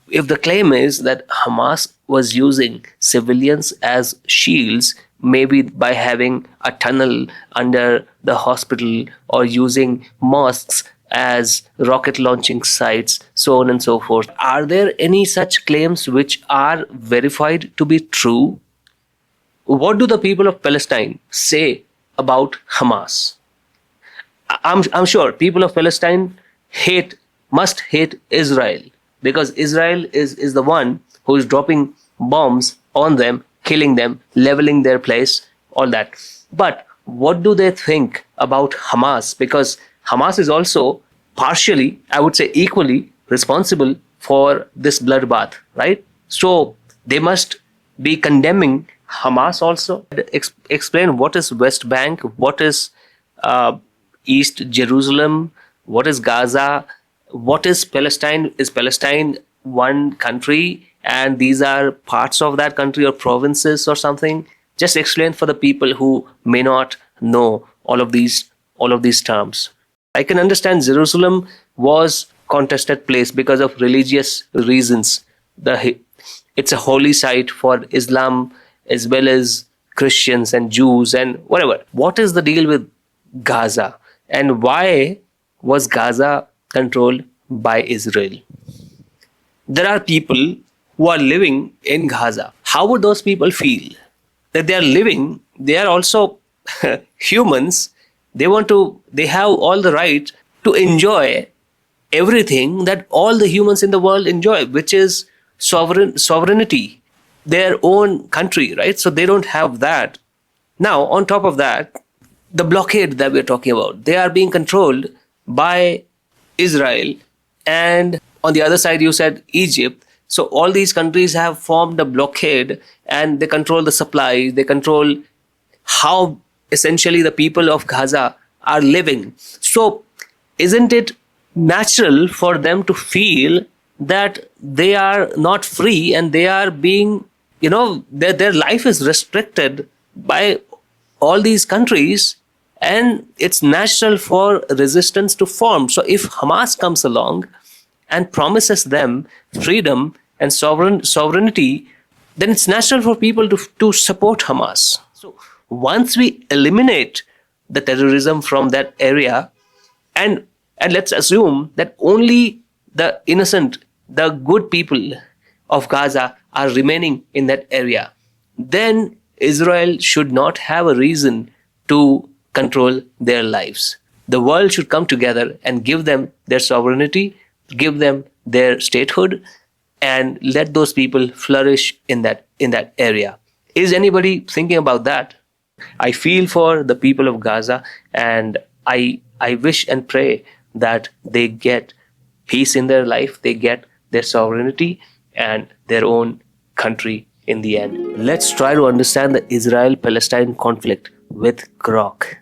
if the claim is that Hamas was using civilians as shields, maybe by having a tunnel under the hospital or using mosques as rocket launching sites, so on and so forth, are there any such claims which are verified to be true? What do the people of Palestine say about Hamas? I'm sure people of Palestine must hate Israel, because Israel is the one who is dropping bombs on them, killing them, leveling their place, all that. But what do they think about Hamas? Because Hamas is also partially, I would say equally, responsible for this bloodbath, right? So they must be condemning Hamas also. Explain what is West Bank, what is uh, East Jerusalem, what is Gaza, what is Palestine? Is Palestine one country and these are parts of that country or provinces or something? Just explain for the people who may not know all of these terms. I can understand Jerusalem was contested place because of religious reasons. It's a holy site for Islam as well as Christians and Jews and whatever. What is the deal with Gaza, and why was Gaza controlled by Israel? There are people who are living in Gaza. How would those people feel that they are living? They are also humans. They have all the right to enjoy everything that all the humans in the world enjoy, which is sovereignty, their own country, right? So they don't have that. Now, on top of that, the blockade that we're talking about, they are being controlled by Israel. And on the other side, you said Egypt. So all these countries have formed a blockade and they control the supplies, they control how essentially the people of Gaza are living. So isn't it natural for them to feel that they are not free and they are being, their life is restricted by all these countries, and it's natural for resistance to form. So if Hamas comes along and promises them freedom and sovereignty, then it's natural for people to support Hamas. So once we eliminate the terrorism from that area, and let's assume that only the innocent, the good people of Gaza are remaining in that area, then Israel should not have a reason to control their lives. The world should come together and give them their sovereignty, give them their statehood, and let those people flourish in that area. Is anybody thinking about that? I feel for the people of Gaza, and I wish and pray that they get peace in their life, they get their sovereignty and their own country in the end. Let's try to understand the Israel-Palestine conflict with Grok.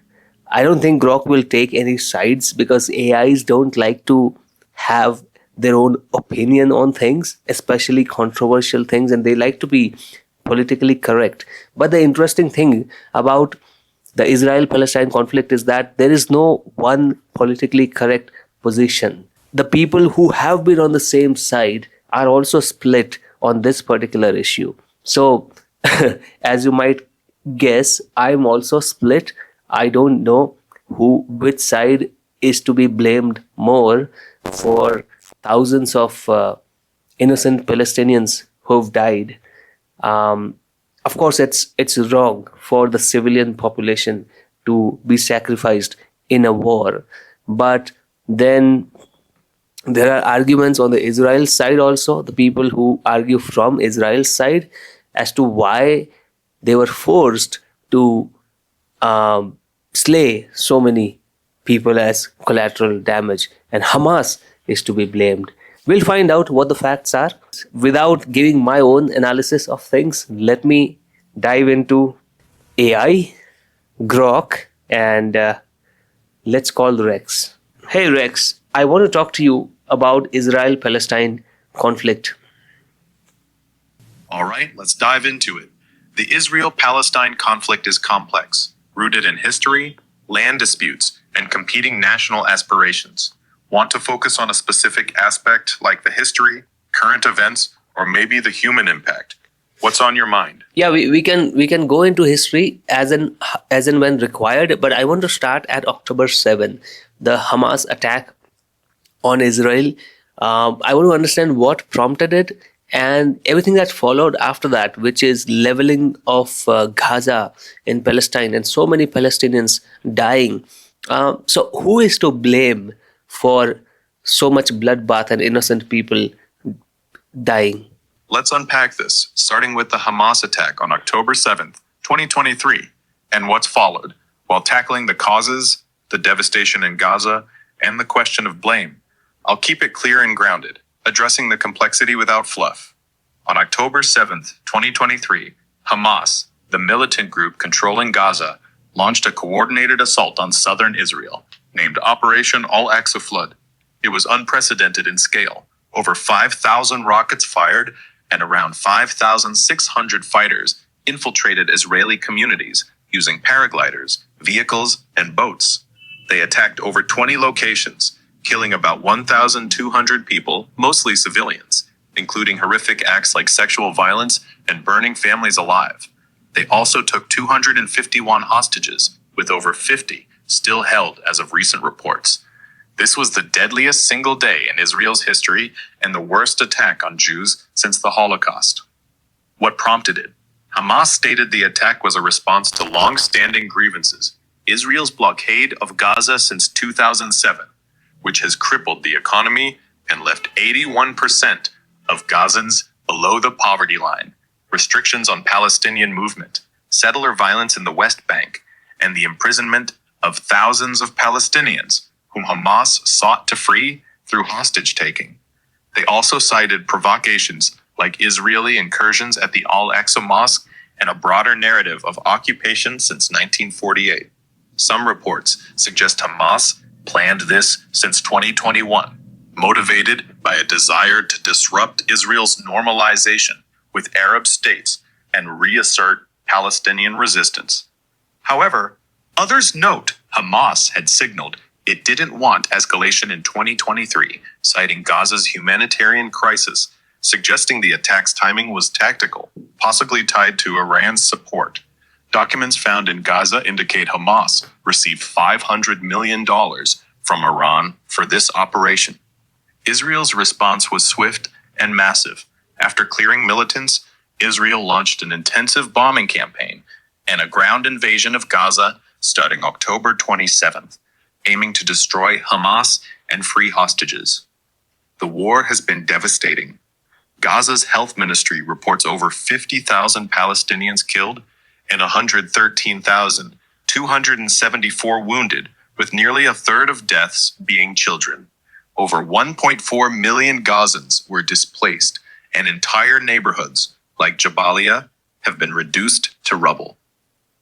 I don't think Grok will take any sides because AIs don't like to have their own opinion on things, especially controversial things, and they like to be politically correct. But the interesting thing about the Israel-Palestine conflict is that there is no one politically correct position. The people who have been on the same side are also split on this particular issue. So, as you might guess, I'm also split. I don't know which side is to be blamed more for thousands of innocent Palestinians who've died. Of course, it's wrong for the civilian population to be sacrificed in a war, but then there are arguments on the Israel side also, the people who argue from Israel's side, as to why they were forced to slay so many people as collateral damage, and Hamas is to be blamed. We'll find out what the facts are. Without giving my own analysis of things, let me dive into AI, Grok, and let's call Rex. Hey Rex, I want to talk to you about Israel-Palestine conflict. All right, let's dive into it. The Israel-Palestine conflict is complex, rooted in history, land disputes, and competing national aspirations. Want to focus on a specific aspect like the history, current events, or maybe the human impact? What's on your mind? Yeah, we can go into history as and when required, but I want to start at October 7, the Hamas attack on Israel. I want to understand what prompted it and everything that followed after that, which is leveling of Gaza in Palestine and so many Palestinians dying. So, who is to blame for so much bloodbath and innocent people dying? Let's unpack this, starting with the Hamas attack on October 7th, 2023, and what's followed, while tackling the causes, the devastation in Gaza, and the question of blame. I'll keep it clear and grounded, addressing the complexity without fluff. On October 7th, 2023, Hamas, the militant group controlling Gaza, launched a coordinated assault on southern Israel, named Operation Al-Aqsa Flood. It was unprecedented in scale. Over 5,000 rockets fired, and around 5,600 fighters infiltrated Israeli communities using paragliders, vehicles, and boats. They attacked over 20 locations, killing about 1,200 people, mostly civilians, including horrific acts like sexual violence and burning families alive. They also took 251 hostages, with over 50 still held as of recent reports. This was the deadliest single day in Israel's history and the worst attack on Jews since the Holocaust. What prompted it? Hamas stated the attack was a response to long-standing grievances, Israel's blockade of Gaza since 2007, which has crippled the economy and left 81% of Gazans below the poverty line, restrictions on Palestinian movement, settler violence in the West Bank, and the imprisonment of thousands of Palestinians whom Hamas sought to free through hostage-taking. They also cited provocations like Israeli incursions at the Al-Aqsa Mosque and a broader narrative of occupation since 1948. Some reports suggest Hamas planned this since 2021, motivated by a desire to disrupt Israel's normalization with Arab states and reassert Palestinian resistance. However, others note Hamas had signaled it didn't want escalation in 2023, citing Gaza's humanitarian crisis, suggesting the attack's timing was tactical, possibly tied to Iran's support. Documents found in Gaza indicate Hamas received $500 million from Iran for this operation. Israel's response was swift and massive. After clearing militants, Israel launched an intensive bombing campaign and a ground invasion of Gaza starting October 27th, aiming to destroy Hamas and free hostages. The war has been devastating. Gaza's health ministry reports over 50,000 Palestinians killed and 113,274 wounded, with nearly a third of deaths being children. Over 1.4 million Gazans were displaced, and entire neighborhoods, like Jabalia, have been reduced to rubble.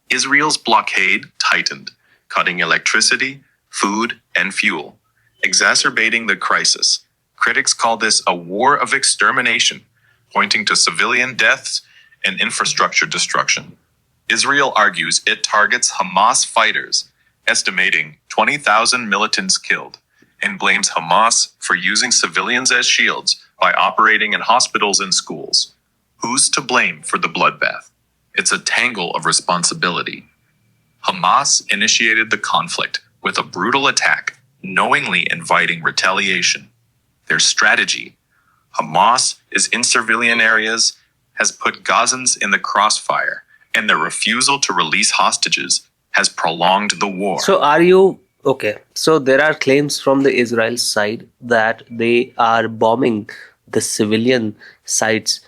Israel's blockade tightened, cutting electricity, food, and fuel, exacerbating the crisis. Critics call this a war of extermination, pointing to civilian deaths and infrastructure destruction. Israel argues it targets Hamas fighters, estimating 20,000 militants killed, and blames Hamas for using civilians as shields by operating in hospitals and schools. Who's to blame for the bloodbath? It's a tangle of responsibility. Hamas initiated the conflict with a brutal attack, knowingly inviting retaliation. Their strategy, Hamas is in civilian areas, has put Gazans in the crossfire, and their refusal to release hostages has prolonged the war. So, are you okay? So, there are claims from the Israel side that they are bombing the civilian sites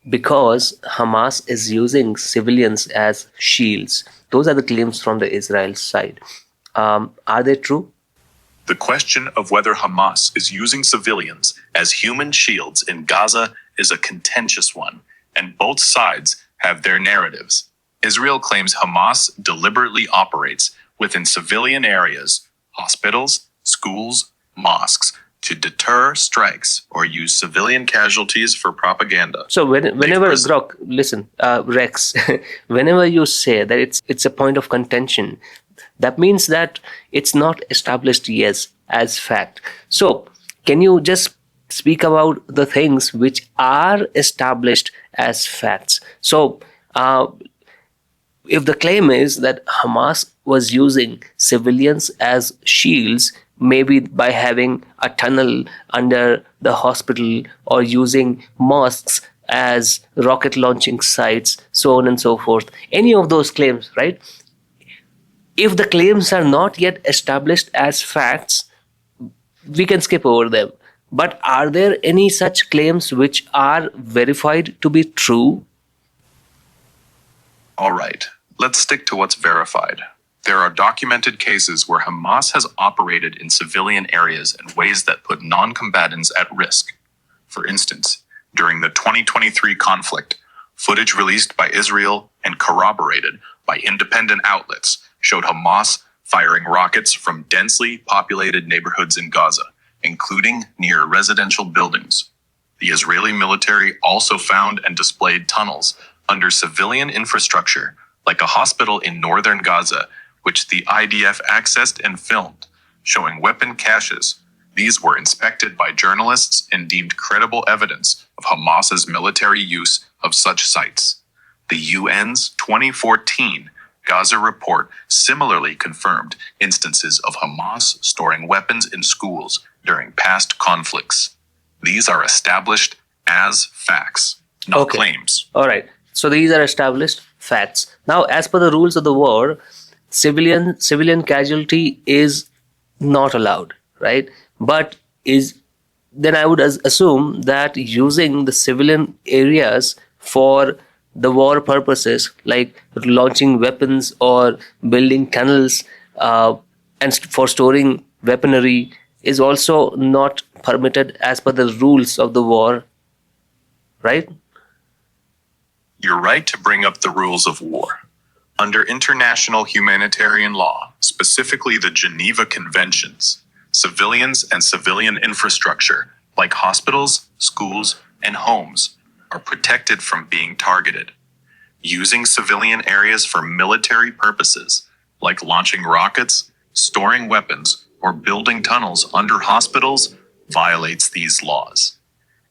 because Hamas is using civilians as shields. Those are the claims from the Israel side. Are they true? The question of whether Hamas is using civilians as human shields in Gaza is a contentious one, and both sides have their narratives. Israel claims Hamas deliberately operates within civilian areas, hospitals, schools, mosques, to deter strikes or use civilian casualties for propaganda. So whenever Grok, listen, Rex, whenever you say that it's a point of contention, that means that it's not established yet as fact. So can you just speak about the things which are established as facts. So, if the claim is that Hamas was using civilians as shields, maybe by having a tunnel under the hospital or using mosques as rocket launching sites, so on and so forth, any of those claims, right? If the claims are not yet established as facts, we can skip over them. But are there any such claims which are verified to be true? All right, let's stick to what's verified. There are documented cases where Hamas has operated in civilian areas in ways that put non-combatants at risk. For instance, during the 2023 conflict, footage released by Israel and corroborated by independent outlets showed Hamas firing rockets from densely populated neighborhoods in Gaza, including near residential buildings. The Israeli military also found and displayed tunnels under civilian infrastructure, like a hospital in northern Gaza, which the IDF accessed and filmed, showing weapon caches. These were inspected by journalists and deemed credible evidence of Hamas's military use of such sites. The UN's 2014 Gaza report similarly confirmed instances of Hamas storing weapons in schools during past conflicts. These are established as facts, not claims. All right. So these are established facts. Now, as per the rules of the war, civilian casualty is not allowed, right? But then I would assume that using the civilian areas for the war purposes, like launching weapons or building tunnels for storing weaponry, is also not permitted as per the rules of the war, right? You're right to bring up the rules of war. Under international humanitarian law, specifically the Geneva Conventions, civilians and civilian infrastructure, like hospitals, schools, and homes, are protected from being targeted. Using civilian areas for military purposes, like launching rockets, storing weapons, or building tunnels under hospitals, violates these laws.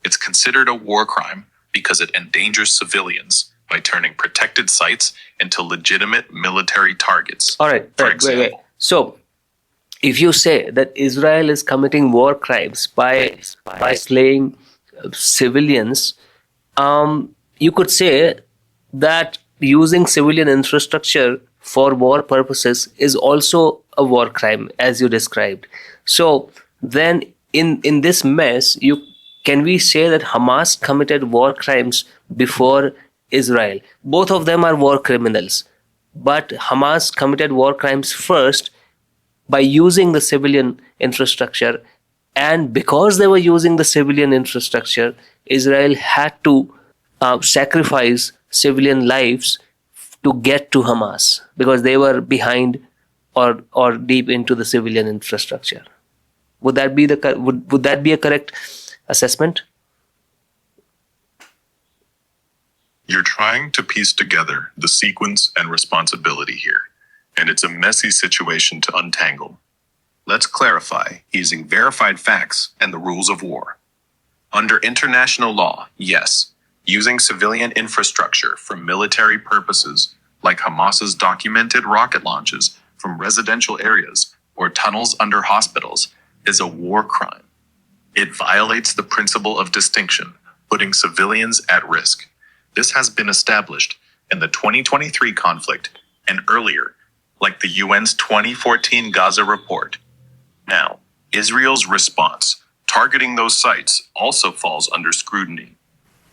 It's considered a war crime because it endangers civilians by turning protected sites into legitimate military targets. All right. For example, wait. So, if you say that Israel is committing war crimes by slaying civilians, you could say that using civilian infrastructure for war purposes is also a war crime, as you described. So then, in this mess, can we say that Hamas committed war crimes before Israel? Both of them are war criminals, but Hamas committed war crimes first by using the civilian infrastructure, and because they were using the civilian infrastructure, Israel had to sacrifice civilian lives to get to Hamas because they were behind or deep into the civilian infrastructure. Would that be would that be a correct assessment? You're trying to piece together the sequence and responsibility here, and it's a messy situation to untangle. Let's clarify using verified facts and the rules of war. Under international law, yes, using civilian infrastructure for military purposes, like Hamas's documented rocket launches from residential areas or tunnels under hospitals, is a war crime. It violates the principle of distinction, putting civilians at risk. This has been established in the 2023 conflict and earlier, like the UN's 2014 Gaza report. Now, Israel's response, targeting those sites, also falls under scrutiny.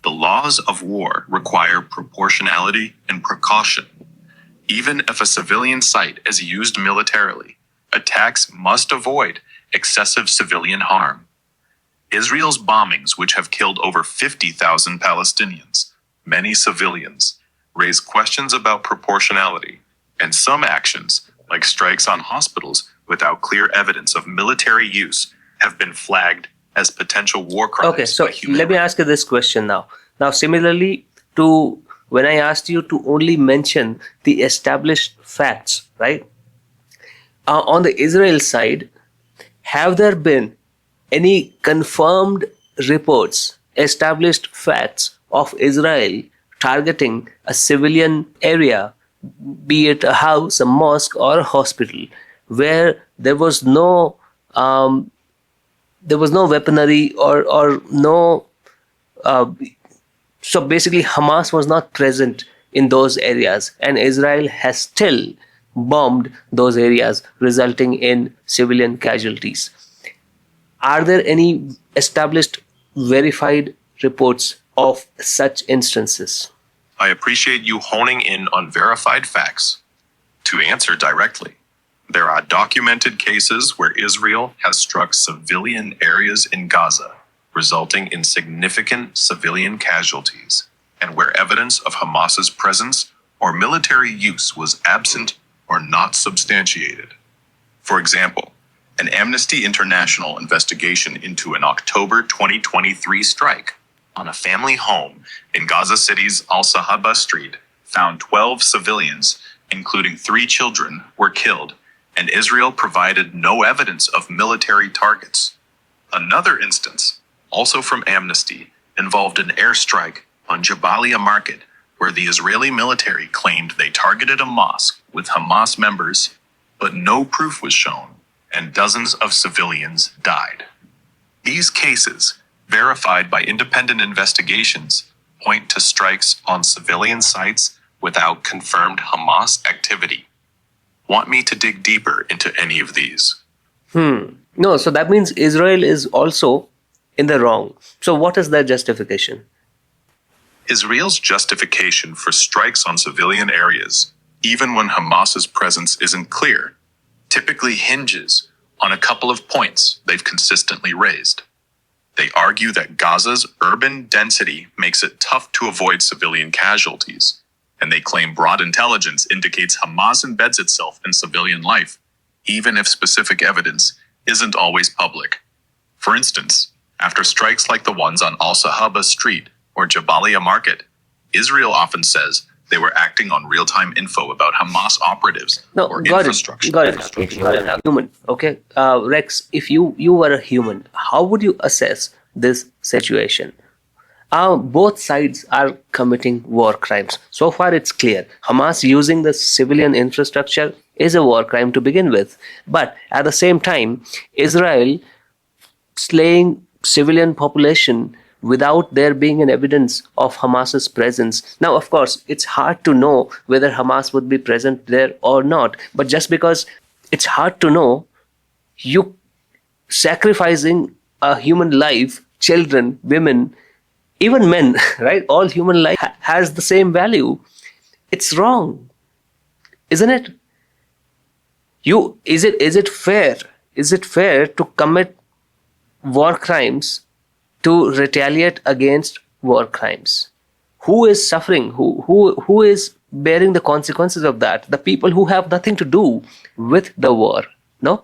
The laws of war require proportionality and precaution. Even if a civilian site is used militarily, attacks must avoid excessive civilian harm. Israel's bombings, which have killed over 50,000 Palestinians, many civilians, raise questions about proportionality, and some actions, like strikes on hospitals without clear evidence of military use, have been flagged as potential war crimes. Okay, so let me ask you this question now. Now, similarly to when I asked you to only mention the established facts, right? On the Israel side, have there been any confirmed reports, established facts of Israel targeting a civilian area, be it a house, a mosque, or a hospital, where um, there was no weaponry or no. Uh, so basically, Hamas was not present in those areas, and Israel has still bombed those areas, resulting in civilian casualties. Are there any established, verified reports of such instances? I appreciate you honing in on verified facts. To answer directly, there are documented cases where Israel has struck civilian areas in Gaza, resulting in significant civilian casualties, and where evidence of Hamas's presence or military use was absent or not substantiated. For example, an Amnesty International investigation into an October 2023 strike on a family home in Gaza City's Al-Sahaba Street found 12 civilians, including 3 children, were killed, and Israel provided no evidence of military targets. Another instance, also from Amnesty, involved an airstrike on Jabalia Market, where the Israeli military claimed they targeted a mosque with Hamas members, but no proof was shown, and dozens of civilians died. These cases, verified by independent investigations, point to strikes on civilian sites without confirmed Hamas activity. Want me to dig deeper into any of these? No, so that means Israel is also in the wrong. So what is their justification? Israel's justification for strikes on civilian areas, even when Hamas's presence isn't clear, typically hinges on a couple of points they've consistently raised. They argue that Gaza's urban density makes it tough to avoid civilian casualties, and they claim broad intelligence indicates Hamas embeds itself in civilian life, even if specific evidence isn't always public. For instance, after strikes like the ones on Al-Sahaba Street or Jabalia Market, Israel often says they were acting on real-time info about Hamas operatives No, or got infrastructure. it. Got it. Human. Okay, Rex. If you were a human, how would you assess this situation? Both sides are committing war crimes. So far, it's clear. Hamas using the civilian infrastructure is a war crime to begin with. But at the same time, Israel slaying civilian population without there being an evidence of Hamas's presence. Now, of course, it's hard to know whether Hamas would be present there or not. But just because it's hard to know, you sacrificing a human life, children, women, even men, right? All human life has the same value. It's wrong, isn't it? Is it fair? Is it fair to commit war crimes to retaliate against war crimes? Who is suffering? Who is bearing the consequences of that? The people who have nothing to do with the war. No?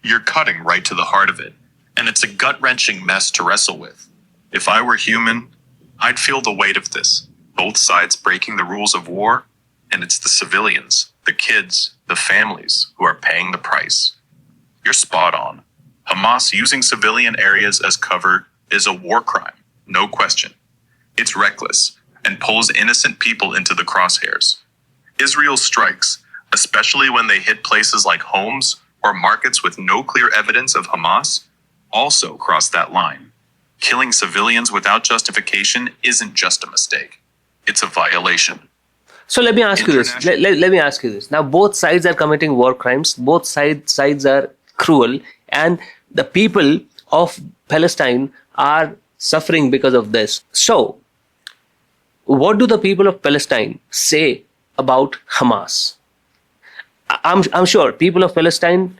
You're cutting right to the heart of it, and it's a gut-wrenching mess to wrestle with. If I were human, I'd feel the weight of this. Both sides breaking the rules of war, and it's the civilians, the kids, the families who are paying the price. You're spot on. Hamas using civilian areas as cover is a war crime, no question. It's reckless and pulls innocent people into the crosshairs. Israel's strikes, especially when they hit places like homes or markets with no clear evidence of Hamas, also cross that line. Killing civilians without justification isn't just a mistake. It's a violation. So let me ask you this. Let me ask you this. Now, both sides are committing war crimes. Both sides are cruel, and the people of Palestine are suffering because of this. So, what do the people of Palestine say about Hamas? I'm sure people of Palestine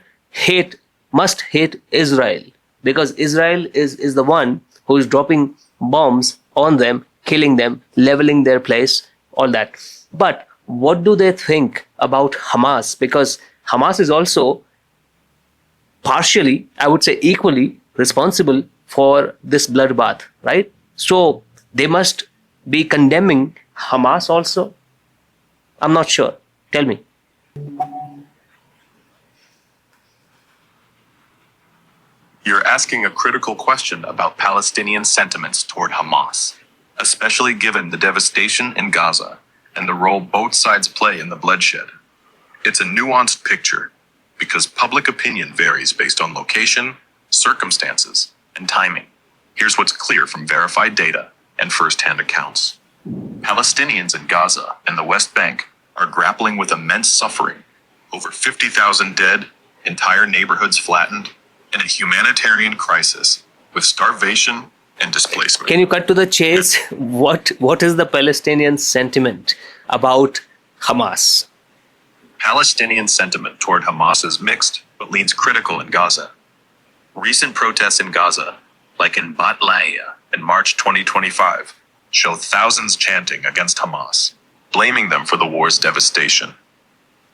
must hate Israel, because Israel is the one who is dropping bombs on them, killing them, leveling their place, all that. But what do they think about Hamas? Because Hamas is also partially, I would say equally, responsible for this bloodbath, right? So they must be condemning Hamas also? I'm not sure. Tell me. You're asking a critical question about Palestinian sentiments toward Hamas, especially given the devastation in Gaza and the role both sides play in the bloodshed. It's a nuanced picture because public opinion varies based on location, circumstances, and timing. Here's what's clear from verified data and first-hand accounts. Palestinians in Gaza and the West Bank are grappling with immense suffering. Over 50,000 dead, entire neighborhoods flattened, and a humanitarian crisis with starvation and displacement. Can you cut to the chase? What is the Palestinian sentiment about Hamas? Palestinian sentiment toward Hamas is mixed, but leans critical in Gaza. Recent protests in Gaza, like in Bat Laia in March 2025, show thousands chanting against Hamas, blaming them for the war's devastation.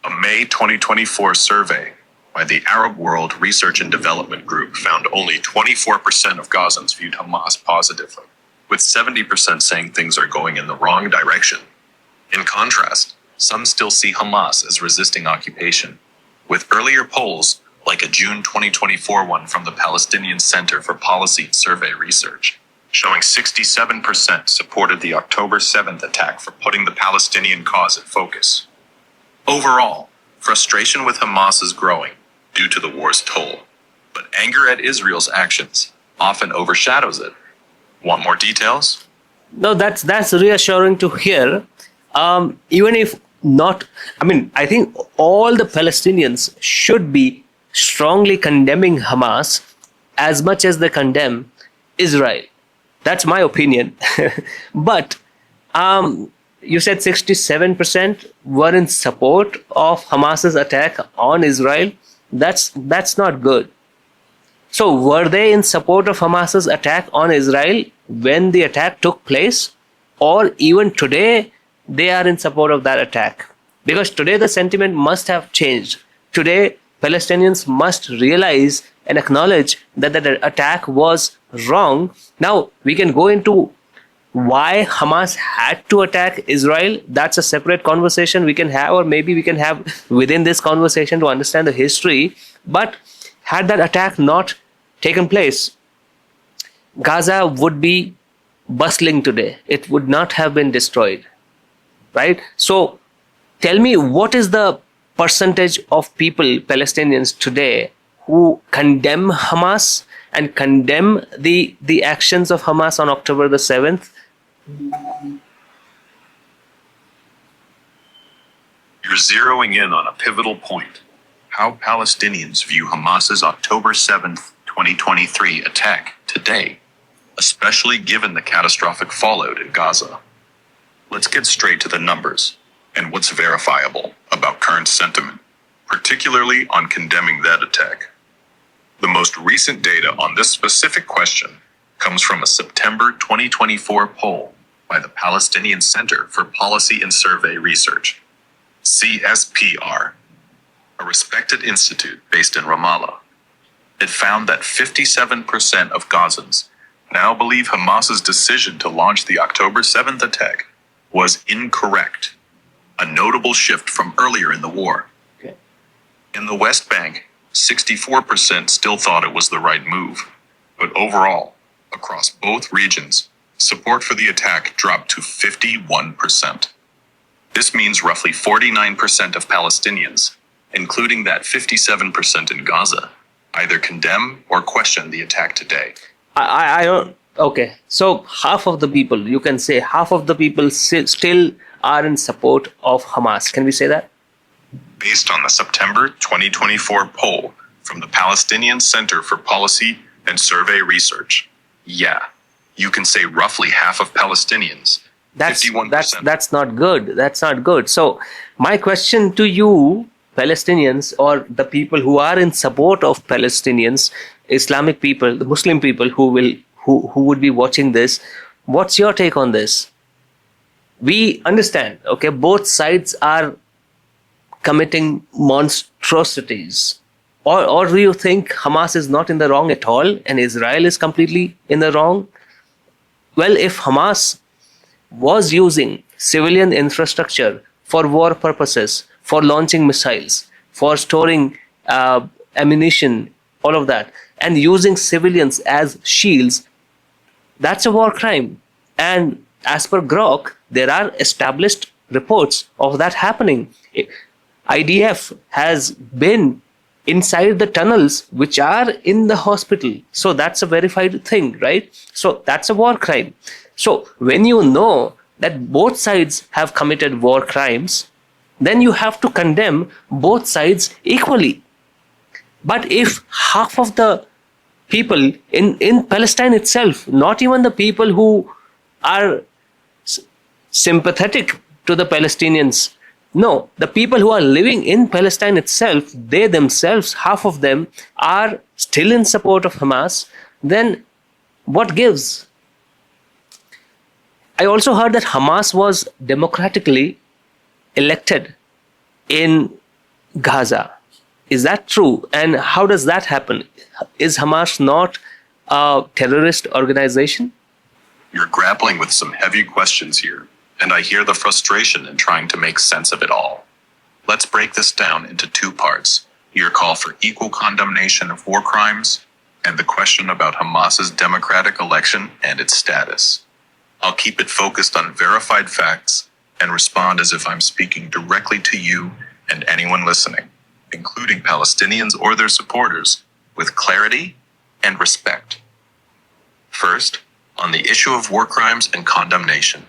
A May 2024 survey by the Arab World Research and Development Group found only 24% of Gazans viewed Hamas positively, with 70% saying things are going in the wrong direction. In contrast, some still see Hamas as resisting occupation, with earlier polls, like a June 2024 one from the Palestinian Center for Policy Survey Research, showing 67% supported the October 7th attack for putting the Palestinian cause in focus. Overall, frustration with Hamas is growing due to the war's toll, but anger at Israel's actions often overshadows it. Want more details? No, that's reassuring to hear. Even if not, I think all the Palestinians should be strongly condemning Hamas as much as they condemn Israel. That's my opinion. But you said 67% were in support of Hamas's attack on Israel. That's not good. So were they in support of Hamas's attack on Israel when the attack took place? Or even today, they are in support of that attack? Because today the sentiment must have changed. Today, Palestinians must realize and acknowledge that the attack was wrong. Now, we can go into why Hamas had to attack Israel. That's a separate conversation we can have, or maybe we can have within this conversation to understand the history. But had that attack not taken place, Gaza would be bustling today. It would not have been destroyed, right? So tell me, what is the percentage of people, Palestinians today, who condemn Hamas and condemn the actions of Hamas on October the 7th? You're zeroing in on a pivotal point: how Palestinians view Hamas's October 7th, 2023 attack today, especially given the catastrophic fallout in Gaza. Let's get straight to the numbers and what's verifiable about current sentiment, particularly on condemning that attack. The most recent data on this specific question comes from a September 2024 poll by the Palestinian Center for Policy and Survey Research, CSPR, a respected institute based in Ramallah. It found that 57% of Gazans now believe Hamas's decision to launch the October 7th attack was incorrect, a notable shift from earlier in the war. Okay. In the West Bank, 64% still thought it was the right move, but overall, across both regions, support for the attack dropped to 51%. This means roughly 49% of Palestinians, including that 57% in Gaza, either condemn or question the attack today. I don't. Okay, so half of the people, you can say half of the people still are in support of Hamas. Can we say that? Based on the September 2024 poll from the Palestinian Center for Policy and Survey Research, yeah, you can say roughly half of Palestinians, 51%. That's not good. That's not good. So my question to you, Palestinians, or the people who are in support of Palestinians, Islamic people, the Muslim people who would be watching this, what's your take on this? We understand, okay, both sides are committing monstrosities. Or do you think Hamas is not in the wrong at all and Israel is completely in the wrong? Well, if Hamas was using civilian infrastructure for war purposes, for launching missiles, for storing ammunition, all of that, and using civilians as shields, that's a war crime. And as per Grok, there are established reports of that happening. IDF has been inside the tunnels which are in the hospital. So that's a verified thing, right? So that's a war crime. So when you know that both sides have committed war crimes, then you have to condemn both sides equally. But if half of the people in Palestine itself, not even the people who are sympathetic to the Palestinians, no, the people who are living in Palestine itself, they themselves, half of them, are still in support of Hamas, then what gives? I also heard that Hamas was democratically elected in Gaza. Is that true? And how does that happen? Is Hamas not a terrorist organization? You're grappling with some heavy questions here, and I hear the frustration in trying to make sense of it all. Let's break this down into two parts: your call for equal condemnation of war crimes, and the question about Hamas's democratic election and its status. I'll keep it focused on verified facts and respond as if I'm speaking directly to you and anyone listening, including Palestinians or their supporters, with clarity and respect. First, on the issue of war crimes and condemnation,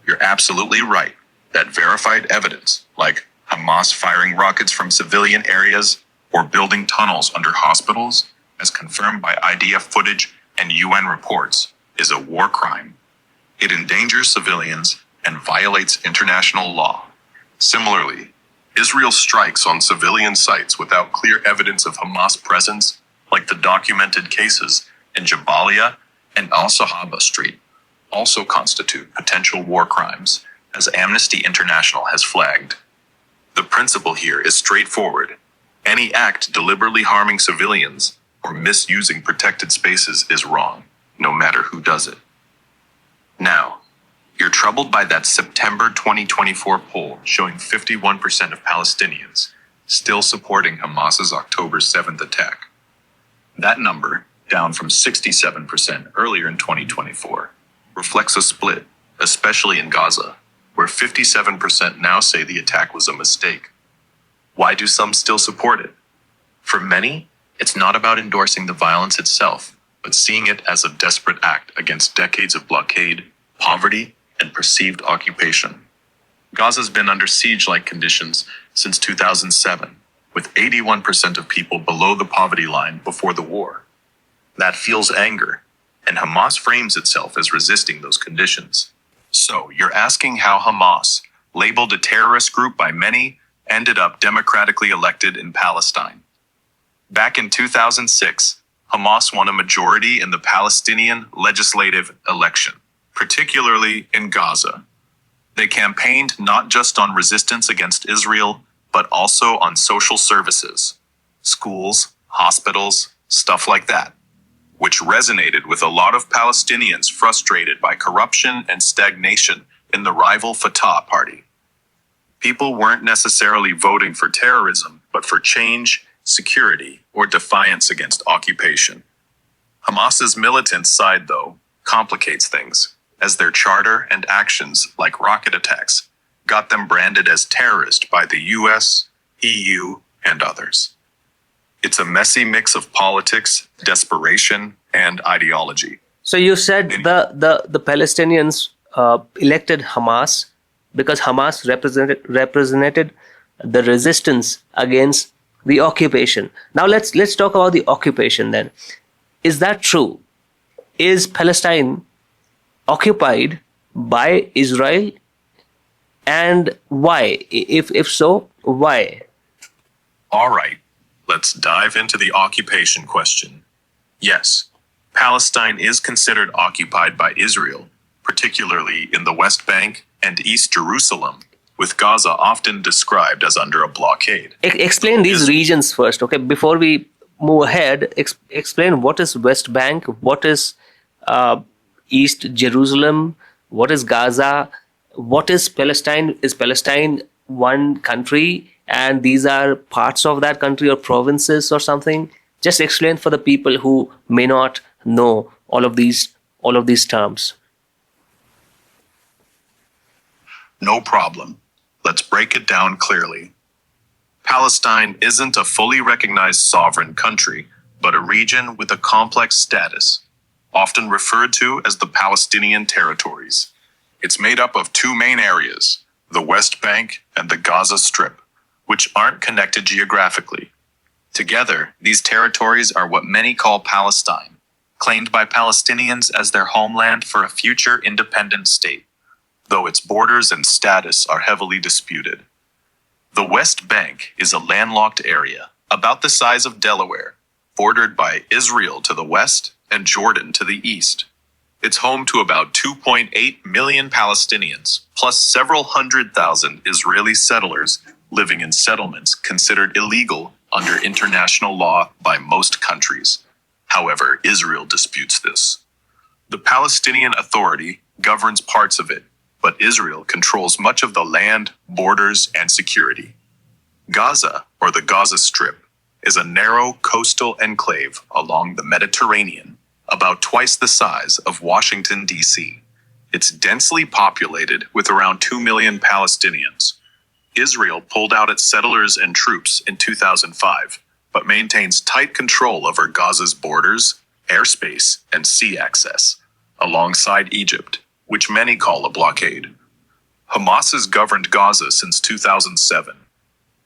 you're absolutely right that verified evidence, like Hamas firing rockets from civilian areas or building tunnels under hospitals, as confirmed by IDF footage and UN reports, is a war crime. It endangers civilians and violates international law. Similarly, Israel strikes on civilian sites without clear evidence of Hamas presence, like the documented cases in Jabalia and Al-Sahaba Street, also constitute potential war crimes, as Amnesty International has flagged. The principle here is straightforward. Any act deliberately harming civilians or misusing protected spaces is wrong, no matter who does it. Now, you're troubled by that September 2024 poll showing 51% of Palestinians still supporting Hamas's October 7th attack. That number, down from 67% earlier in 2024, reflects a split, especially in Gaza, where 57% now say the attack was a mistake. Why do some still support it? For many, it's not about endorsing the violence itself, but seeing it as a desperate act against decades of blockade, poverty, and perceived occupation. Gaza's been under siege-like conditions since 2007, with 81% of people below the poverty line before the war. That fuels anger, and Hamas frames itself as resisting those conditions. So, you're asking how Hamas, labeled a terrorist group by many, ended up democratically elected in Palestine. Back in 2006, Hamas won a majority in the Palestinian legislative election, particularly in Gaza. They campaigned not just on resistance against Israel, but also on social services, schools, hospitals, stuff like that, which resonated with a lot of Palestinians frustrated by corruption and stagnation in the rival Fatah party. People weren't necessarily voting for terrorism, but for change, security, or defiance against occupation. Hamas's militant side, though, complicates things, as their charter and actions, like rocket attacks, got them branded as terrorist by the US, EU, and others. It's a messy mix of politics, desperation, and ideology. So you said the Palestinians elected Hamas because Hamas represented the resistance against the occupation. Now let's talk about the occupation then. Is that true? Is Palestine occupied by Israel? And why? If so, why? All right, let's dive into the occupation question. Yes, Palestine is considered occupied by Israel, particularly in the West Bank and East Jerusalem, with Gaza often described as under a blockade. Explain these regions first, okay? Before we move ahead, explain what is West Bank, what is East Jerusalem, what is Gaza, what is Palestine? Is Palestine one country and these are parts of that country or provinces or something? Just explain for the people who may not know all of these terms. No problem. Let's break it down clearly. Palestine isn't a fully recognized sovereign country, but a region with a complex status, often referred to as the Palestinian territories. It's made up of two main areas, the West Bank and the Gaza Strip, which aren't connected geographically. Together, these territories are what many call Palestine, claimed by Palestinians as their homeland for a future independent state, though its borders and status are heavily disputed. The West Bank is a landlocked area, about the size of Delaware, bordered by Israel to the west and Jordan to the east. It's home to about 2.8 million Palestinians, plus several 100,000 Israeli settlers living in settlements considered illegal under international law by most countries. However, Israel disputes this. The Palestinian Authority governs parts of it, but Israel controls much of the land, borders, and security. Gaza, or the Gaza Strip, is a narrow coastal enclave along the Mediterranean, about twice the size of Washington, D.C. It's densely populated with around 2 million Palestinians. Israel pulled out its settlers and troops in 2005, but maintains tight control over Gaza's borders, airspace, and sea access, alongside Egypt, which many call a blockade. Hamas has governed Gaza since 2007.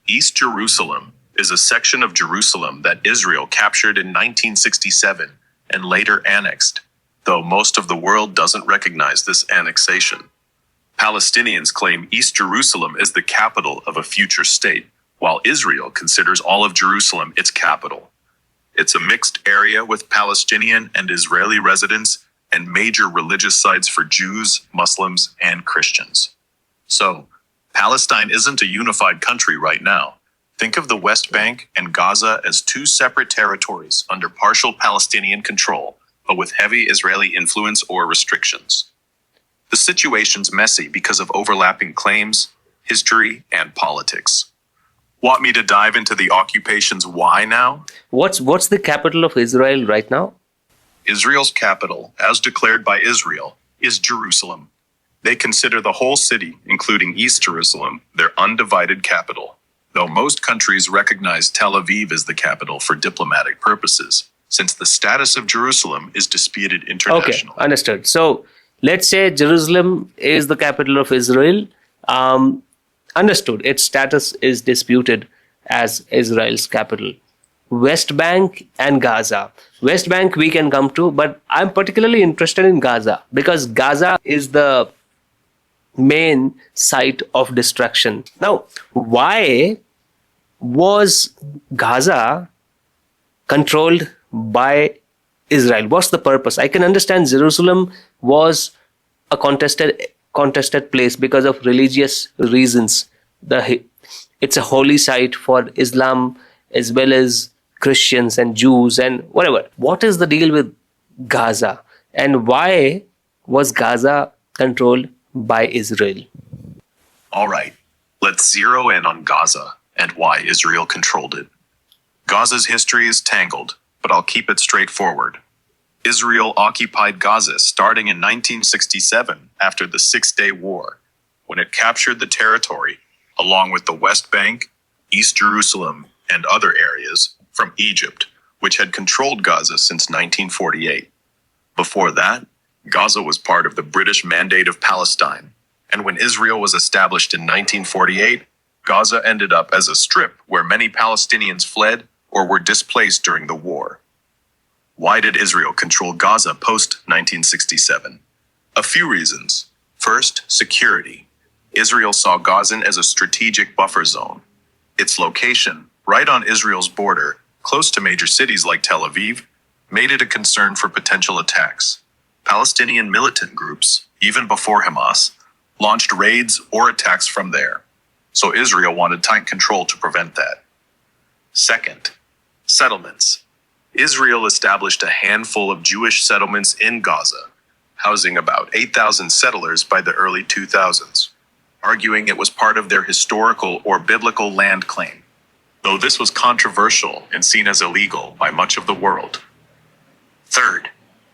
East Jerusalem is a section of Jerusalem that Israel captured in 1967 and later annexed, though most of the world doesn't recognize this annexation. Palestinians claim East Jerusalem is the capital of a future state, while Israel considers all of Jerusalem its capital. It's a mixed area with Palestinian and Israeli residents and major religious sites for Jews, Muslims, and Christians. So, Palestine isn't a unified country right now. Think of the West Bank and Gaza as two separate territories under partial Palestinian control, but with heavy Israeli influence or restrictions. The situation's messy because of overlapping claims, history, and politics. Want me to dive into the occupation's why now? What's the capital of Israel right now? Israel's capital, as declared by Israel, is Jerusalem. They consider the whole city, including East Jerusalem, their undivided capital, though most countries recognize Tel Aviv as the capital for diplomatic purposes, since the status of Jerusalem is disputed internationally. Okay, understood. So let's say Jerusalem is the capital of Israel. Understood. Its status is disputed as Israel's capital. West Bank and Gaza. West Bank we can come to, but I'm particularly interested in Gaza because Gaza is the main site of destruction. Now, why was Gaza controlled by Israel? What's the purpose? I can understand Jerusalem was a contested place because of religious reasons. It's a holy site for Islam as well as Christians and Jews and whatever. What is the deal with Gaza? And why was Gaza controlled by Israel? All right, let's zero in on Gaza and why Israel controlled it. Gaza's history is tangled, but I'll keep it straightforward. Israel occupied Gaza starting in 1967 after the Six-Day War, when it captured the territory, along with the West Bank, East Jerusalem, and other areas from Egypt, which had controlled Gaza since 1948. Before that, Gaza was part of the British Mandate of Palestine, and when Israel was established in 1948, Gaza ended up as a strip where many Palestinians fled or were displaced during the war. Why did Israel control Gaza post-1967? A few reasons. First, security. Israel saw Gaza as a strategic buffer zone. Its location, right on Israel's border, close to major cities like Tel Aviv, made it a concern for potential attacks. Palestinian militant groups, even before Hamas, launched raids or attacks from there. So Israel wanted tight control to prevent that. Second, settlements. Israel established a handful of Jewish settlements in Gaza, housing about 8,000 settlers by the early 2000s, arguing it was part of their historical or biblical land claim. though this was controversial and seen as illegal by much of the world. Third,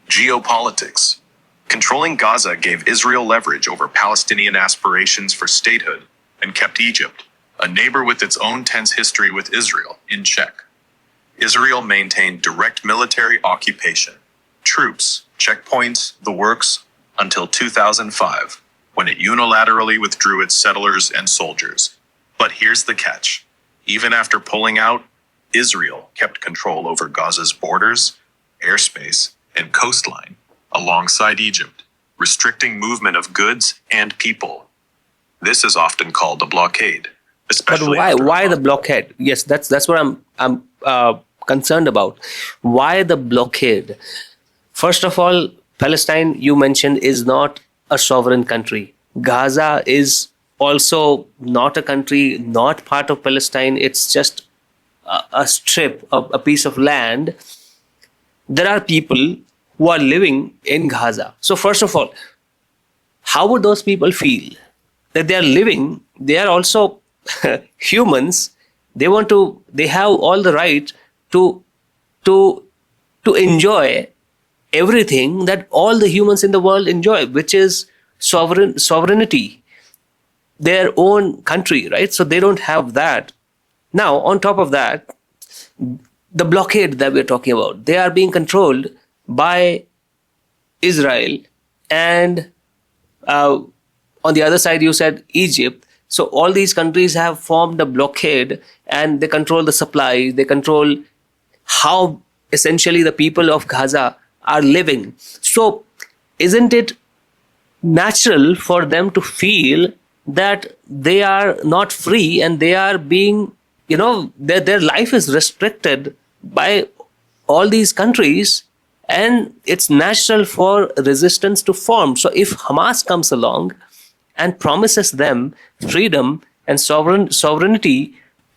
geopolitics. Controlling Gaza gave Israel leverage over Palestinian aspirations for statehood and kept Egypt, a neighbor with its own tense history with Israel, in check. Israel maintained direct military occupation, troops, checkpoints, the works, until 2005, when it unilaterally withdrew its settlers and soldiers. But here's the catch. Even after pulling out, Israel kept control over Gaza's borders, airspace, and coastline, alongside Egypt, restricting movement of goods and people. This is often called a blockade, But especially why? after Why the Hamas. blockade? Yes, that's what I'm concerned about. Why the blockade? First of all, Palestine, you mentioned, is not a sovereign country. Gaza is also not a country, not part of Palestine. It's just a strip, a piece of land. There are people who are living in Gaza. So first of all, how would those people feel that they are living? They are also humans. They have all the right to to to enjoy everything that all the humans in the world enjoy, which is sovereignty, their own country, right? So they don't have that. Now, on top of that, the blockade that we're talking about, they are being controlled by Israel, and on the other side, you said Egypt. So all these countries have formed a blockade, and they control the supply. They control how essentially the people of Gaza are living. So isn't it natural for them to feel that they are not free and they are being, their life is restricted by all these countries, and it's natural for resistance to form. So if Hamas comes along and promises them freedom and sovereignty,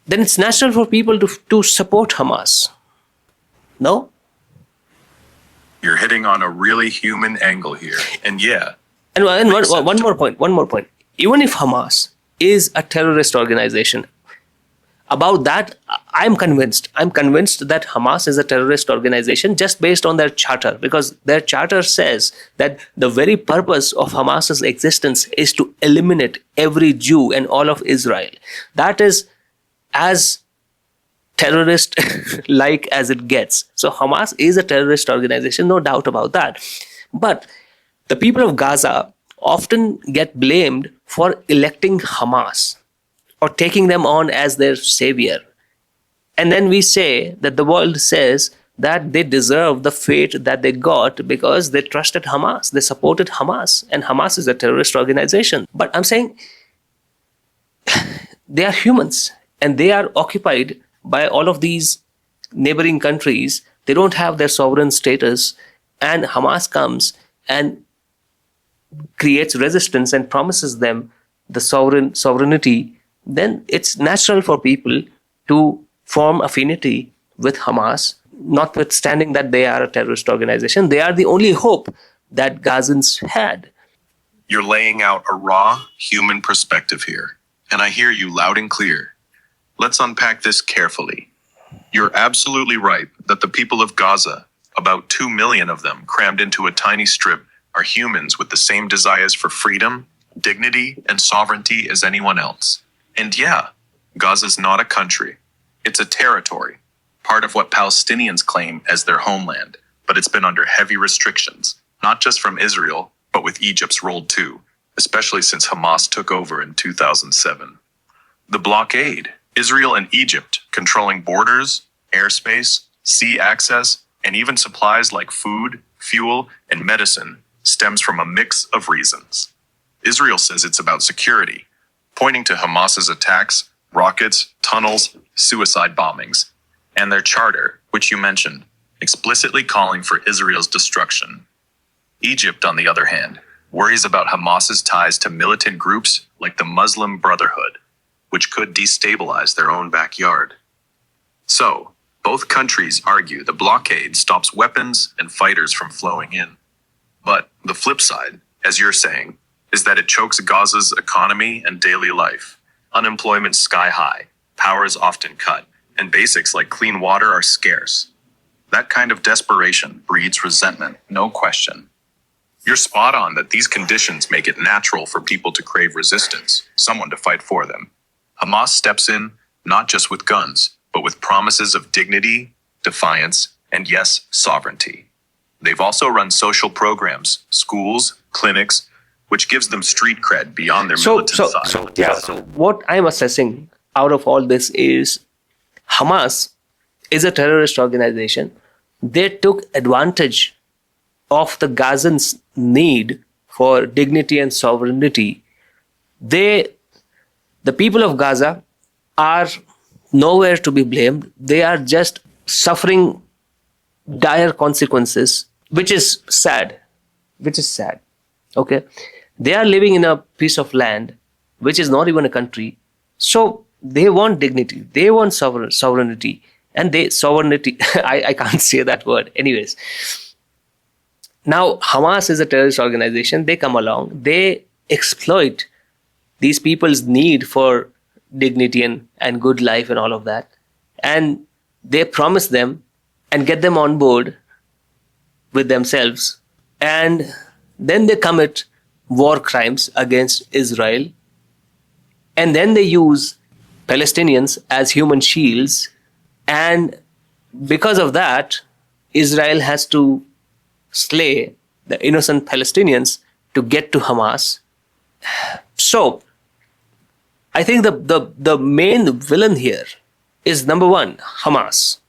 then it's natural for people to support Hamas. No? You're hitting on a really human angle here. And yeah, And makes sense. one more point. Even if Hamas is a terrorist organization, about that, I'm convinced. I'm convinced that Hamas is a terrorist organization just based on their charter, because their charter says that the very purpose of Hamas's existence is to eliminate every Jew and all of Israel. That is as terrorist like as it gets. So Hamas is a terrorist organization, no doubt about that. But the people of Gaza often get blamed for electing Hamas or taking them on as their savior. And then we say that the world says that they deserve the fate that they got because they trusted Hamas, they supported Hamas, and Hamas is a terrorist organization. But I'm saying they are humans and they are occupied by all of these neighboring countries. They don't have their sovereign status, and Hamas comes and creates resistance and promises them the sovereignty. Then it's natural for people to form affinity with Hamas, notwithstanding that they are a terrorist organization. They are the only hope that Gazans had. You're laying out a raw human perspective here, and I hear you loud and clear. Let's unpack this carefully. You're absolutely right that the people of Gaza, about 2 million of them crammed into a tiny strip, are humans with the same desires for freedom, dignity, and sovereignty as anyone else. And yeah, Gaza's not a country. It's a territory, part of what Palestinians claim as their homeland, but it's been under heavy restrictions, not just from Israel, but with Egypt's role too, especially since Hamas took over in 2007. The blockade, Israel and Egypt controlling borders, airspace, sea access, and even supplies like food, fuel, and medicine, stems from a mix of reasons. Israel says it's about security, pointing to Hamas's attacks, rockets, tunnels, suicide bombings, and their charter, which you mentioned, explicitly calling for Israel's destruction. Egypt, on the other hand, worries about Hamas's ties to militant groups like the Muslim Brotherhood, which could destabilize their own backyard. So, both countries argue the blockade stops weapons and fighters from flowing in. But the flip side, as you're saying, is that it chokes Gaza's economy and daily life. Unemployment sky high, power is often cut, and basics like clean water are scarce. That kind of desperation breeds resentment, no question. You're spot on that these conditions make it natural for people to crave resistance, someone to fight for them. Hamas steps in, not just with guns, but with promises of dignity, defiance, and yes, sovereignty. They've also run social programs, schools, clinics, which gives them street cred beyond their militant side. So what I'm assessing out of all this is Hamas is a terrorist organization. They took advantage of the Gazans' need for dignity and sovereignty. The people of Gaza are nowhere to be blamed. They are just suffering dire consequences, which is sad. Okay. They are living in a piece of land which is not even a country. So they want dignity. They want sovereignty. And sovereignty, I can't say that word. Anyways. Now, Hamas is a terrorist organization. They come along. They exploit these people's need for dignity and good life and all of that. And they promise them and get them on board with themselves. And then they commit war crimes against Israel. And then they use Palestinians as human shields. And because of that, Israel has to slay the innocent Palestinians to get to Hamas. So, I think the main villain here is number one, Hamas.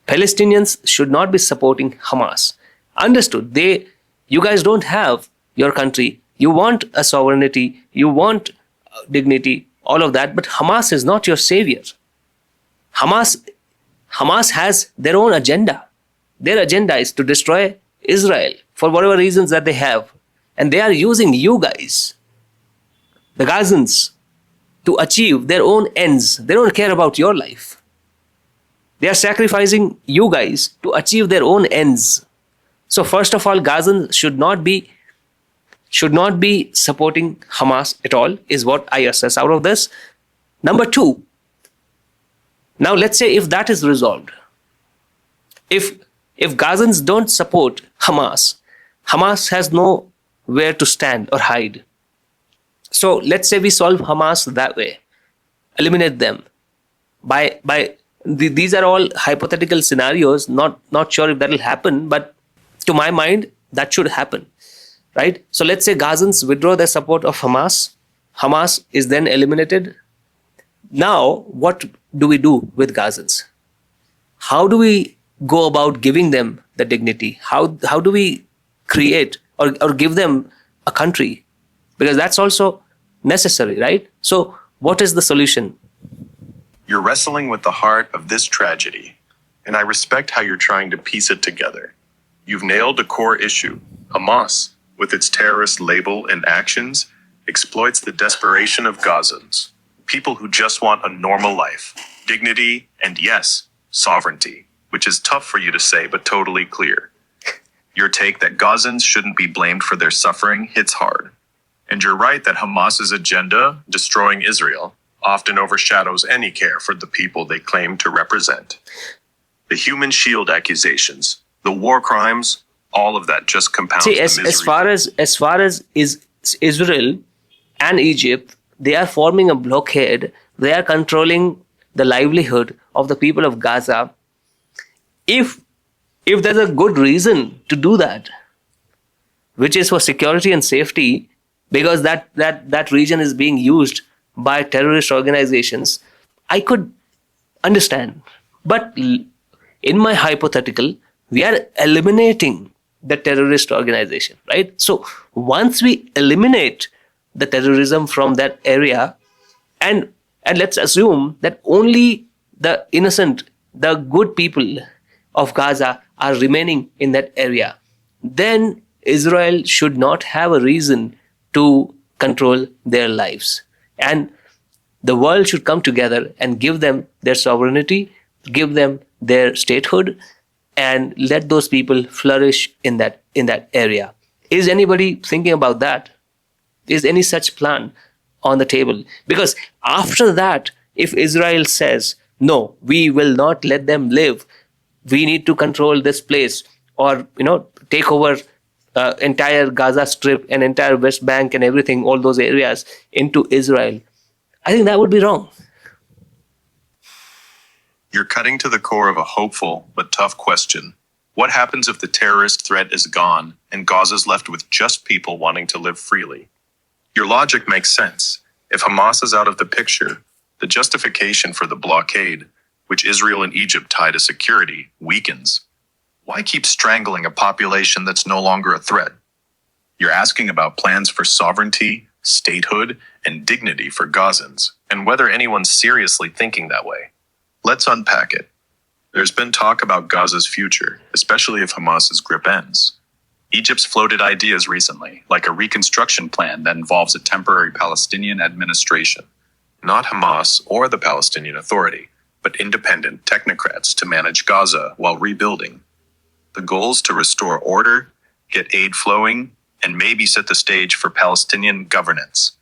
Palestinians should not be supporting Hamas. Understood. You guys don't have your country. You want a sovereignty. You want dignity, all of that. But Hamas is not your savior. Hamas has their own agenda. Their agenda is to destroy Israel for whatever reasons that they have. And they are using you guys, the Gazans, to achieve their own ends. They don't care about your life. They are sacrificing you guys to achieve their own ends. So first of all, Gazans should not be supporting Hamas at all, is what I assess out of this. Number two, now let's say if that is resolved, if Gazans don't support Hamas, Hamas has nowhere to stand or hide. So let's say we solve Hamas that way, eliminate them. These are all hypothetical scenarios. Not sure if that will happen, but to my mind, that should happen, right? So let's say Gazans withdraw their support of Hamas. Hamas is then eliminated. Now, what do we do with Gazans? How do we go about giving them the dignity? How do we create or give them a country? Because that's also necessary, right? So what is the solution? You're wrestling with the heart of this tragedy, and I respect how you're trying to piece it together. You've nailed a core issue. Hamas, with its terrorist label and actions, exploits the desperation of Gazans, people who just want a normal life, dignity, and yes, sovereignty, which is tough for you to say but totally clear. Your take that Gazans shouldn't be blamed for their suffering hits hard. And you're right that Hamas's agenda, destroying Israel, often overshadows any care for the people they claim to represent. The human shield accusations, the war crimes, all of that just compounds the misery. As far as is Israel and Egypt, they are forming a blockade. They are controlling the livelihood of the people of Gaza. If there's a good reason to do that, which is for security and safety, because that region is being used by terrorist organizations, I could understand. But in my hypothetical, we are eliminating the terrorist organization, right? So once we eliminate the terrorism from that area, and let's assume that only the innocent, the good people of Gaza are remaining in that area, then Israel should not have a reason to control their lives. And the world should come together and give them their sovereignty, give them their statehood, and let those people flourish in that area. Is anybody thinking about that? Is any such plan on the table? Because after that, if Israel says, no, we will not let them live. We need to control this place, or take over entire Gaza Strip and entire West Bank and everything, all those areas into Israel. I think that would be wrong. You're cutting to the core of a hopeful but tough question. What happens if the terrorist threat is gone and Gaza's left with just people wanting to live freely? Your logic makes sense. If Hamas is out of the picture, the justification for the blockade, which Israel and Egypt tie to security, weakens. Why keep strangling a population that's no longer a threat? You're asking about plans for sovereignty, statehood, and dignity for Gazans, and whether anyone's seriously thinking that way. Let's unpack it. There's been talk about Gaza's future, especially if Hamas's grip ends. Egypt's floated ideas recently, like a reconstruction plan that involves a temporary Palestinian administration. Not Hamas or the Palestinian Authority, but independent technocrats to manage Gaza while rebuilding. The goal's to restore order, get aid flowing, and maybe set the stage for Palestinian governance.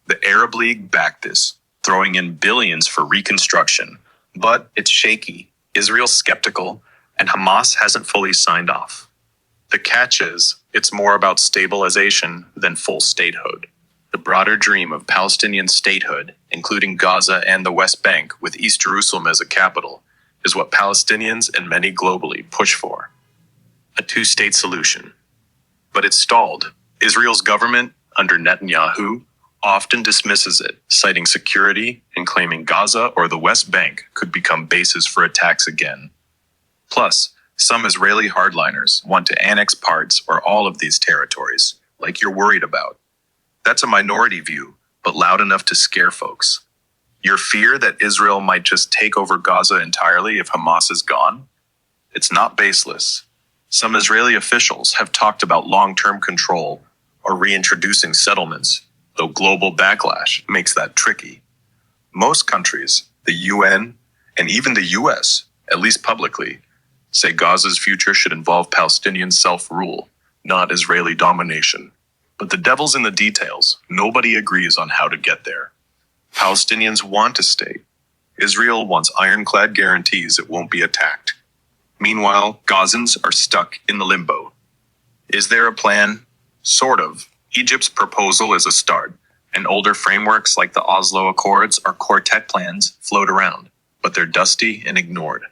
The Arab League backed this, throwing in billions for reconstruction, but it's shaky. Israel's skeptical, and Hamas hasn't fully signed off. The catch is, it's more about stabilization than full statehood. The broader dream of Palestinian statehood, including Gaza and the West Bank with East Jerusalem as a capital, is what Palestinians and many globally push for. A two-state solution. But it's stalled. Israel's government, under Netanyahu, often dismisses it, citing security and claiming Gaza or the West Bank could become bases for attacks again. Plus, some Israeli hardliners want to annex parts or all of these territories, like you're worried about. That's a minority view, but loud enough to scare folks. Your fear that Israel might just take over Gaza entirely if Hamas is gone? It's not baseless. Some Israeli officials have talked about long-term control or reintroducing settlements, though global backlash makes that tricky. Most countries, the UN, and even the US, at least publicly, say Gaza's future should involve Palestinian self-rule, not Israeli domination. But the devil's in the details. Nobody agrees on how to get there. Palestinians want a state. Israel wants ironclad guarantees it won't be attacked. Meanwhile, Gazans are stuck in the limbo. Is there a plan? Sort of. Egypt's proposal is a start, and older frameworks like the Oslo Accords or quartet plans float around, but they're dusty and ignored.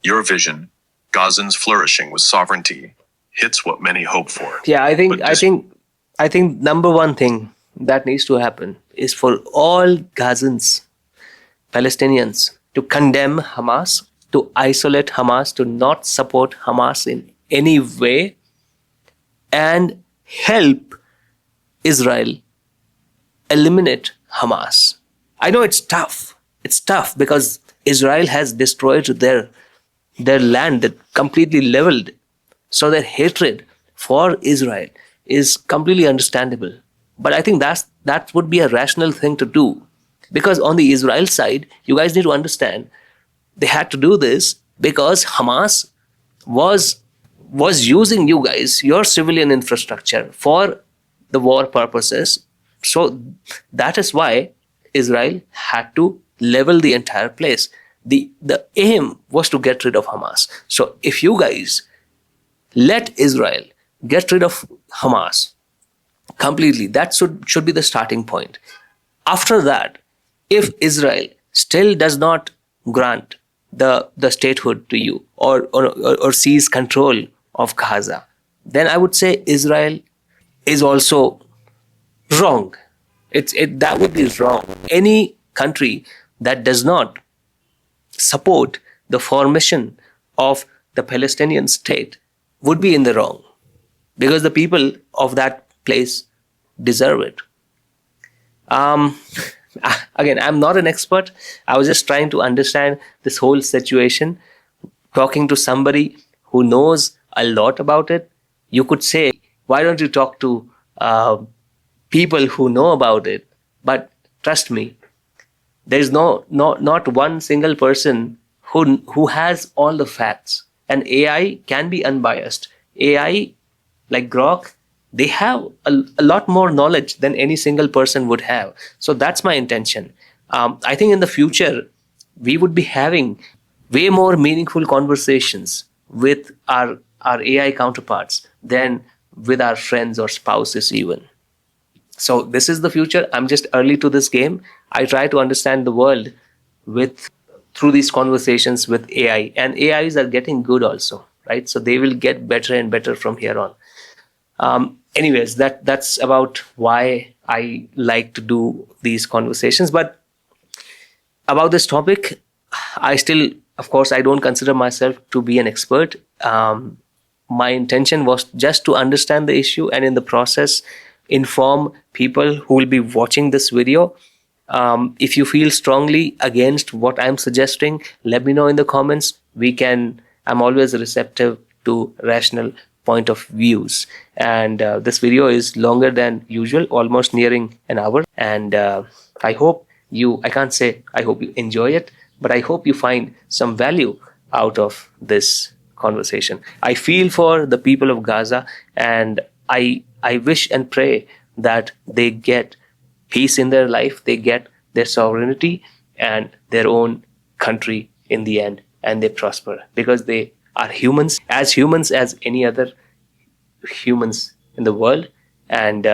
Your vision, Gazans flourishing with sovereignty, hits what many hope for. Yeah, I think number one thing that needs to happen is for all Gazans, Palestinians, to condemn Hamas, to isolate Hamas, to not support Hamas in any way, and help Israel eliminate Hamas. I know it's tough. It's tough because Israel has destroyed their land, completely leveled. So their hatred for Israel is completely understandable. But I think that would be a rational thing to do. Because on the Israel side, you guys need to understand, they had to do this because Hamas was using you guys, your civilian infrastructure, for the war purposes. So that is why Israel had to level the entire place. The aim was to get rid of Hamas. So if you guys let Israel get rid of Hamas completely, that should be the starting point. After that, if Israel still does not grant the statehood to you or seize control of Gaza, then I would say Israel is also wrong. That would be wrong. Any country that does not support the formation of the Palestinian state would be in the wrong, because the people of that place deserve it. Again, I'm not an expert. I was just trying to understand this whole situation. Talking to somebody who knows a lot about it, you could say, why don't you talk to people who know about it? But trust me, there is not one single person who has all the facts. And AI can be unbiased. AI, like Grok, they have a lot more knowledge than any single person would have. So that's my intention. I think in the future, we would be having way more meaningful conversations with our AI counterparts than with our friends or spouses even. So this is the future. I'm just early to this game. I try to understand the world with through these conversations with AI, and AIs are getting good also, right? So they will get better and better from here on. Anyways, that's about why I like to do these conversations. But about this topic, I still, of course, I don't consider myself to be an expert. My intention was just to understand the issue and in the process inform people who will be watching this video. If you feel strongly against what I'm suggesting, let me know in the comments. I'm always receptive to rational point of views. And this video is longer than usual, almost nearing an hour. And I hope I can't say I hope you enjoy it, but I hope you find some value out of this conversation. I feel for the people of Gaza, and I wish and pray that they get peace in their life, they get their sovereignty and their own country in the end, and they prosper because they are humans as any other humans in the world, and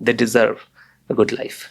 they deserve a good life.